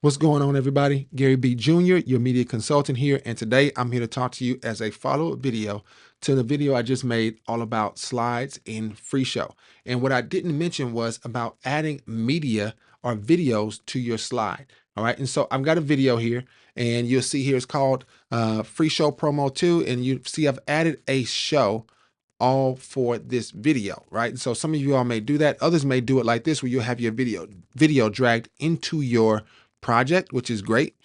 What's going on, everybody? Gary B. Jr., your media consultant here, and today I'm here to talk to you as a follow-up video to the video I just made all about slides in FreeShow. And what I didn't mention was about adding media or videos to your slide. All right, and so I've got a video here, and you'll see here it's called FreeShow Promo 2, and you see I've added a show all for this video, right? And so some of you all may do that. Others may do it like this, where you'll have your video dragged into your project, which is great.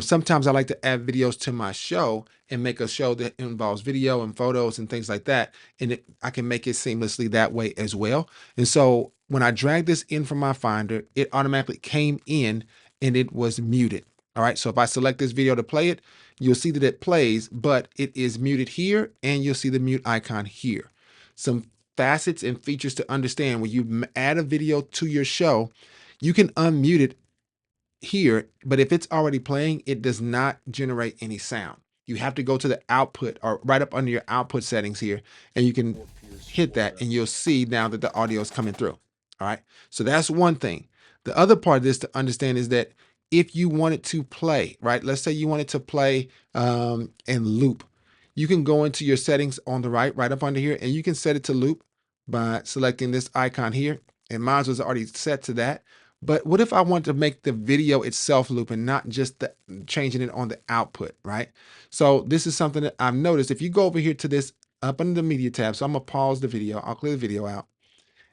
Sometimes I like to add videos to my show and make a show that involves video and photos and things like that. And I can make it seamlessly that way as well. And so when I drag this in from my Finder, it automatically came in and it was muted. All right, so if I select this video to play it, you'll see that it plays, but it is muted here, and you'll see the mute icon here. Some facets and features to understand: when you add a video to your show, you can unmute it here, but if it's already playing, it does not generate any sound. You have to go to the output, or right up under your output settings here, and you can hit that, and you'll see now that the audio is coming through. All right, so that's one thing. The other part of this to understand is that if you want it to play, right? Let's say you want it to play and loop. You can go into your settings on the right up under here, and you can set it to loop by selecting this icon here. And mine was already set to that. But what if I want to make the video itself loop and not just changing it on the output, right? So this is something that I've noticed. If you go over here to this up under the media tab, so I'm gonna pause the video, I'll clear the video out.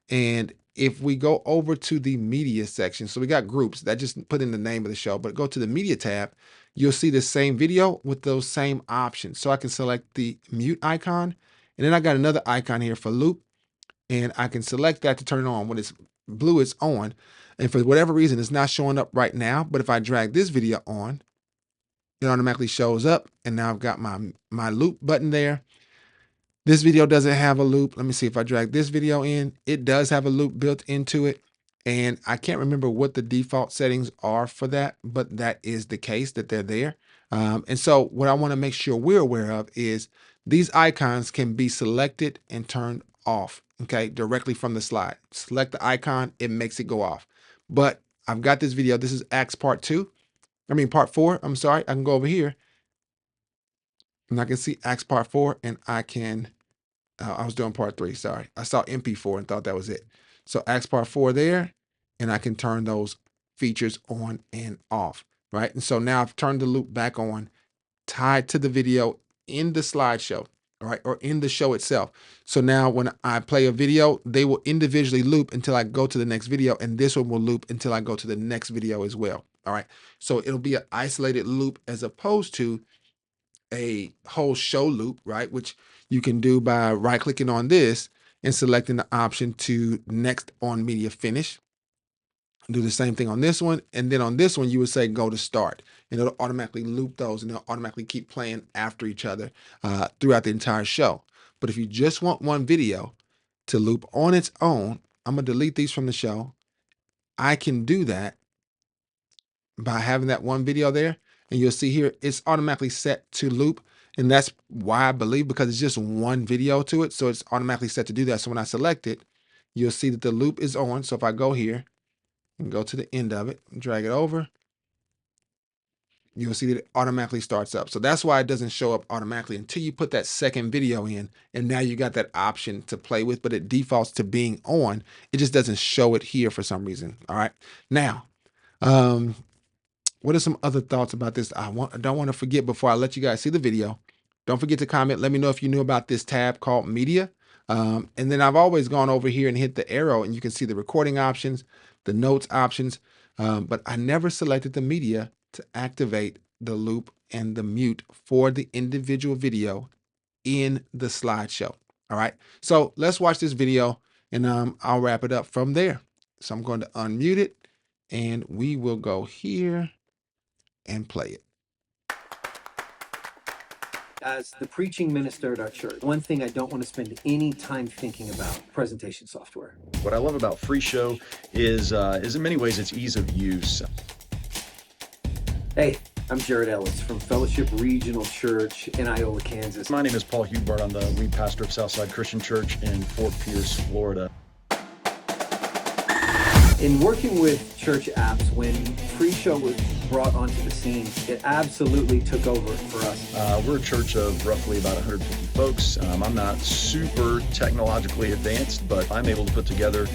And if we go over to the media section, so we got groups that just put in the name of the show, but go to the media tab, you'll see the same video with those same options. So I can select the mute icon, and then I got another icon here for loop, and I can select that to turn it on. When it's blue, it's on. And for whatever reason, it's not showing up right now. But if I drag this video on, it automatically shows up. And now I've got my loop button there. This video doesn't have a loop. Let me see if I drag this video in. It does have a loop built into it. And I can't remember what the default settings are for that, but that is the case, that they're there. And so what I want to make sure we're aware of is these icons can be selected and turned off, okay, directly from the slide. Select the icon, it makes it go off. But I've got this video. This is part 4. I'm sorry. I can go over here and I can see part 4, and I can, I was doing part 3. Sorry. I saw MP4 and thought that was it. So part 4 there, and I can turn those features on and off, right? And so now I've turned the loop back on, tied to the video in the slideshow. All right, or in the show itself. So now when I play a video, they will individually loop until I go to the next video, and this one will loop until I go to the next video as well. All right, so it'll be an isolated loop as opposed to a whole show loop, right? Which you can do by right-clicking on this and selecting the option to next on media finish. Do the same thing on this one, and then on this one you would say go to start, and it'll automatically loop those, and it'll automatically keep playing after each other throughout the entire show. But if you just want one video to loop on its own, I'm gonna delete these from the show. I can do that by having that one video there, and you'll see here it's automatically set to loop, and that's why I believe, because it's just one video to it, so it's automatically set to do that. So when I select it, you'll see that the loop is on. So if I go here and go to the end of it and drag it over, you'll see that it automatically starts up. So that's why it doesn't show up automatically until you put that second video in, and now you got that option to play with, but it defaults to being on. It just doesn't show it here for some reason. All right. Now, what are some other thoughts about this? I don't want to forget before I let you guys see the video. Don't forget to comment. Let me know if you knew about this tab called Media. And then I've always gone over here and hit the arrow, and you can see the recording options, the notes options, but I never selected the media to activate the loop and the mute for the individual video in the slideshow. All right, so let's watch this video, and I'll wrap it up from there. So I'm going to unmute it, and we will go here and play it. As the preaching minister at our church, one thing I don't want to spend any time thinking about: presentation software. What I love about FreeShow is in many ways its ease of use. Hey, I'm Jared Ellis from Fellowship Regional Church in Iola, Kansas. My name is Paul Hugbart. I'm the lead pastor of Southside Christian Church in Fort Pierce, Florida. In working with church apps, when FreeShow was brought onto the scene, it absolutely took over for us. We're a church of roughly about 150 folks. I'm not super technologically advanced, but I'm able to put together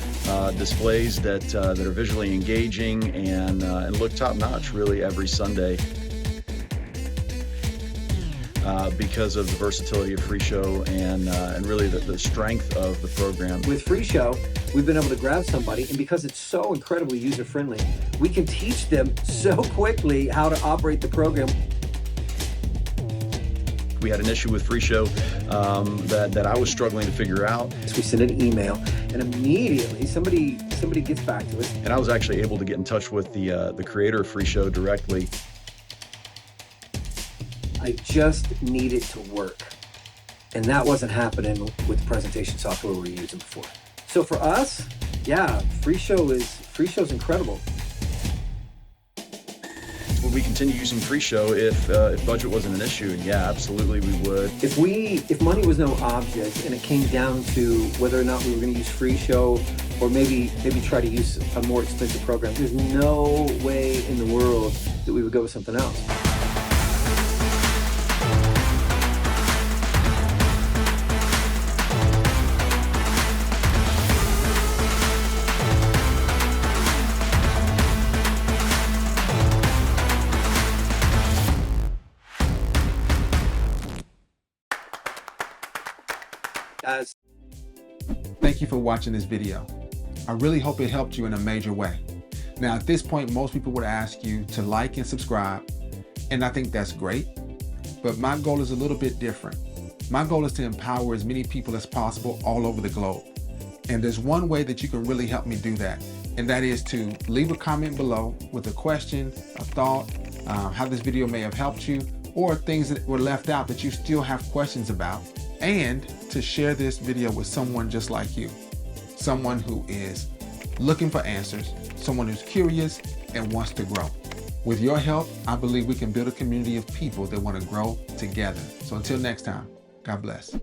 displays that are visually engaging and look top-notch really every Sunday. Because of the versatility of FreeShow and really the strength of the program. With FreeShow, we've been able to grab somebody, and because it's so incredibly user-friendly, we can teach them so quickly how to operate the program. We had an issue with FreeShow that I was struggling to figure out. So we send an email, and immediately somebody gets back to us. And I was actually able to get in touch with the creator of FreeShow directly. I just need it to work. And that wasn't happening with the presentation software we were using before. So for us, yeah, FreeShow's incredible. Would we continue using FreeShow if budget wasn't an issue? And yeah, absolutely we would. If money was no object and it came down to whether or not we were going to use FreeShow or maybe try to use a more expensive program, there's no way in the world that we would go with something else. Thank you for watching this video. I really hope it helped you in a major way. Now, at this point, most people would ask you to like and subscribe, and I think that's great, but my goal is a little bit different. My goal is to empower as many people as possible all over the globe. And there's one way that you can really help me do that, and that is to leave a comment below with a question, a thought, how this video may have helped you, or things that were left out that you still have questions about, and to share this video with someone just like you, someone who is looking for answers, someone who's curious and wants to grow. With your help, I believe we can build a community of people that want to grow together. So until next time, God bless.